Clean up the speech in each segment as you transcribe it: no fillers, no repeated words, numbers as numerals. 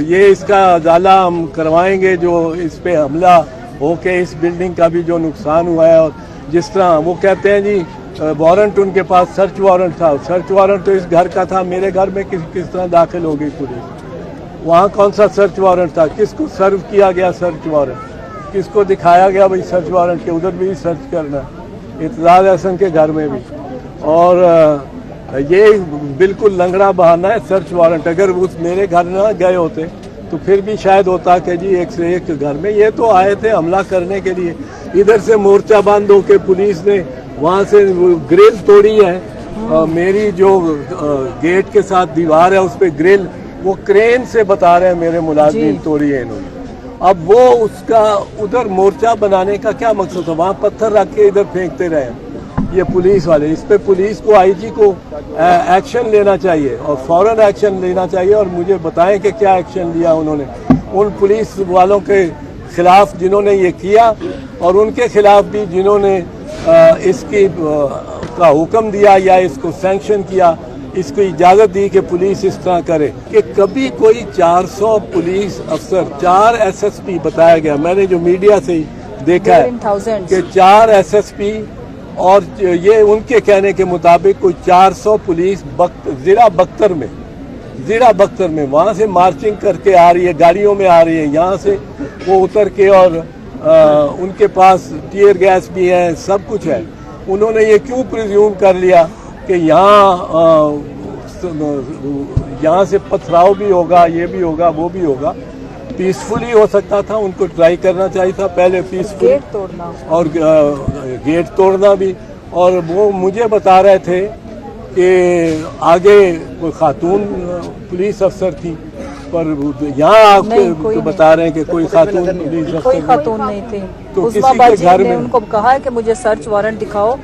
یہ اس کا ازالہ ہم کروائیں گے، جو اس پہ حملہ ہو کے اس بلڈنگ کا بھی جو نقصان ہوا ہے، اور جس طرح وہ کہتے ہیں جی وارنٹ ان کے پاس سرچ وارنٹ تھا، سرچ وارنٹ تو اس گھر کا تھا، میرے گھر میں کس طرح داخل ہو گئی پولیس؟ وہاں کون سا سرچ وارنٹ تھا؟ کس کو سرو کیا گیا سرچ وارنٹ؟ کس کو دکھایا گیا بھائی سرچ وارنٹ کے ادھر بھی سرچ کرنا ہے؟ اعتزاز احسن کے گھر میں بھی. اور یہ بالکل لنگڑا بہانہ ہے سرچ وارنٹ. اگر اس میرے گھر نہ گئے ہوتے تو پھر بھی شاید ہوتا کہ جی ایک سے ایک گھر میں. یہ تو آئے تھے حملہ کرنے کے لیے. ادھر سے مورچہ بند ہو کے پولیس نے وہاں سے گرل توڑی ہے. میری جو گیٹ کے ساتھ دیوار ہے اس پہ گرل وہ کرین سے بتا رہے ہیں میرے ملازمین توڑی ہے انہوں نے. اب وہ اس کا ادھر مورچہ بنانے کا کیا مقصد تھا؟ وہاں پتھر رکھ کے ادھر پھینکتے رہے یہ پولیس والے. اس پہ پولیس کو آئی جی کو ایکشن لینا چاہیے اور فوراً ایکشن لینا چاہیے. اور مجھے بتائیں کہ کیا ایکشن لیا انہوں نے ان پولیس والوں کے خلاف جنہوں نے یہ کیا، اور ان کے خلاف بھی جنہوں نے اس کی کا حکم دیا یا اس کو سینکشن کیا، اس کو اجازت دی کہ پولیس اس طرح کرے. کہ کبھی کوئی 400 پولیس افسر، 4 ایس ایس پی بتایا گیا، میں نے جو میڈیا سے دیکھا ہے کہ 4 ایس ایس پی، اور یہ ان کے کہنے کے مطابق کوئی 400 پولیس ضلع بختر میں وہاں سے مارچنگ کر کے آ رہی ہے، گاڑیوں میں آ رہی ہے. یہاں سے وہ اتر کے، اور ان کے پاس ٹیئر گیس بھی ہے، سب کچھ ہے. انہوں نے یہ کیوں پریزیوم کر لیا کہ یہاں سے پتھراؤ بھی ہوگا، یہ بھی ہوگا، وہ بھی ہوگا. پیسفلی ہو سکتا تھا، ان کو ٹرائی کرنا چاہیے تھا پہلے پیسفلی، گیٹ توڑنا اور گیٹ توڑنا بھی. اور وہ مجھے بتا رہے تھے کہ آگے کوئی خاتون پولیس افسر تھی، پر یہاں آپ کو بتا رہے ہیں کہ کوئی خاتون پولیس افسر، کوئی خاتون نہیں تھی. تو کسی کے گھر میں ان کو کہا ہے کہ مجھے سرچ وارنٹ دکھاؤ،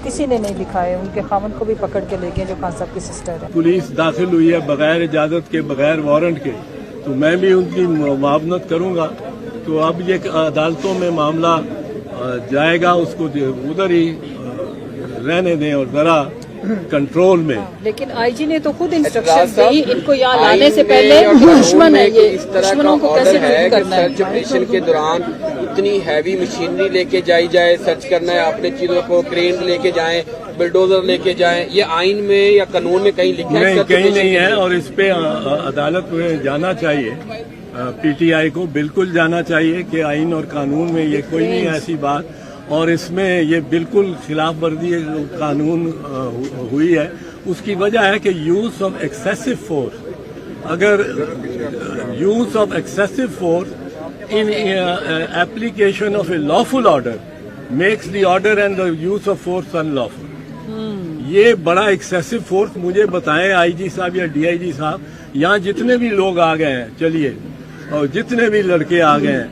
کسی نے نہیں دکھائے. ان کے خاوند کو بھی پکڑ کے لے گئے جو خان صاحب کی سسٹر ہے. پولیس داخل ہوئی ہے بغیر اجازت کے، بغیر وارنٹ کے، تو میں بھی ان کی معاونت کروں گا. تو اب یہ عدالتوں میں معاملہ جائے گا، اس کو ادھر ہی رہنے دیں اور ذرا کنٹرول میں. لیکن آئی جی نے تو خود انسٹرکشن دی ان کو یہاں لانے سے پہلے. دشمن ہے یہ، دشمنوں کو کیسے ڈیل کرنا ہے. سرچ آپریشن کے دوران اتنی ہیوی مشینری لے کے جائے، سرچ کرنا ہے، اپنے چیزوں کو کرین لے کے جائیں، بلڈوزر لے کے جائیں، یہ آئین میں یا قانون میں کہیں لکھا ہے؟ کہیں نہیں ہے. اور اس پہ عدالت میں جانا چاہیے، پی ٹی آئی کو بالکل جانا چاہیے کہ آئین اور قانون میں یہ کوئی نہیں ایسی بات. اور اس میں یہ بالکل خلاف ورزی قانون ہوئی ہے. اس کی وجہ ہے کہ یوز آف ایکسیسو فورس. اگر use of excessive force in application of a lawful order makes the order and the use of force unlawful. یہ بڑا ایکسیسو فورس. مجھے بتائیں آئی جی صاحب یا ڈی آئی جی صاحب، یہاں جتنے بھی لوگ آ گئے ہیں، چلیے، اور جتنے بھی لڑکے آ گئے ہیں،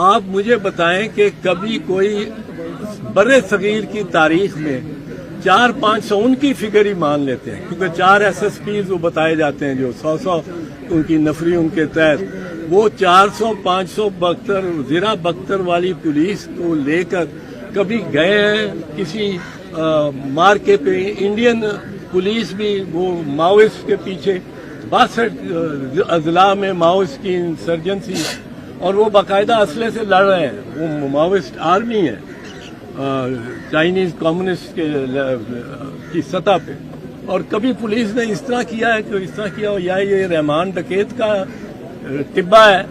آپ مجھے بتائیں کہ کبھی کوئی برے صغیر کی تاریخ میں 400-500 ان کی فگر ہی مان لیتے ہیں، کیونکہ 4 ایس ایس پیز وہ بتائے جاتے ہیں جو 100 ان کی نفری ان کے تحت، وہ 400-500 ضلع بختر والی پولیس کو لے کر کبھی گئے ہیں کسی مارکے پہ. انڈین پولیس بھی وہ ماؤسٹ کے پیچھے 62 اضلاع میں ماؤسٹ کی انسرجنسی، اور وہ باقاعدہ اسلحے سے لڑ رہے ہیں. وہ ماؤسٹ آرمی ہے چائنیز کمیونسٹ کی سطح پہ. اور کبھی پولیس نے اس طرح کیا ہے کہ اس طرح کیا ہو. یا یہ رحمان ڈکیت کا ٹبا ہے،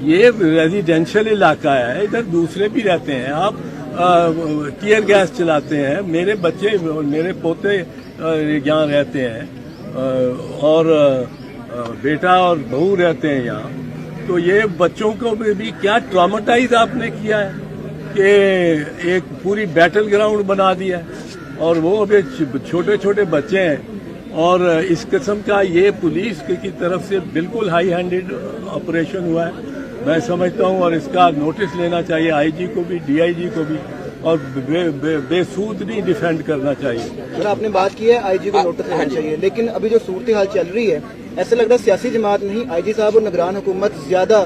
یہ ریزیڈینشل علاقہ ہے، ادھر دوسرے بھی رہتے ہیں. آپ ٹیئر گیس چلاتے ہیں. میرے بچے اور میرے پوتے یہاں رہتے ہیں، اور بیٹا اور بہو رہتے ہیں یہاں. تو یہ بچوں کو بھی کیا ٹرامیٹائز آپ نے کیا ہے کہ ایک پوری بیٹل گراؤنڈ بنا دیا ہے. اور وہ ابھی چھوٹے چھوٹے بچے ہیں. اور اس قسم کا یہ پولیس کی طرف سے بالکل ہائی ہینڈڈ آپریشن ہوا ہے میں سمجھتا ہوں. اور اس کا نوٹس لینا چاہیے آئی جی کو بھی، ڈی آئی جی کو بھی، اور بے سود نہیں ڈیفینڈ کرنا چاہیے. سر آپ نے بات کی ہے آئی جی کو نوٹس لینا چاہیے، لیکن ابھی جو صورتحال چل رہی ہے ایسا لگ رہا ہے سیاسی جماعت نہیں، آئی جی صاحب اور نگران حکومت زیادہ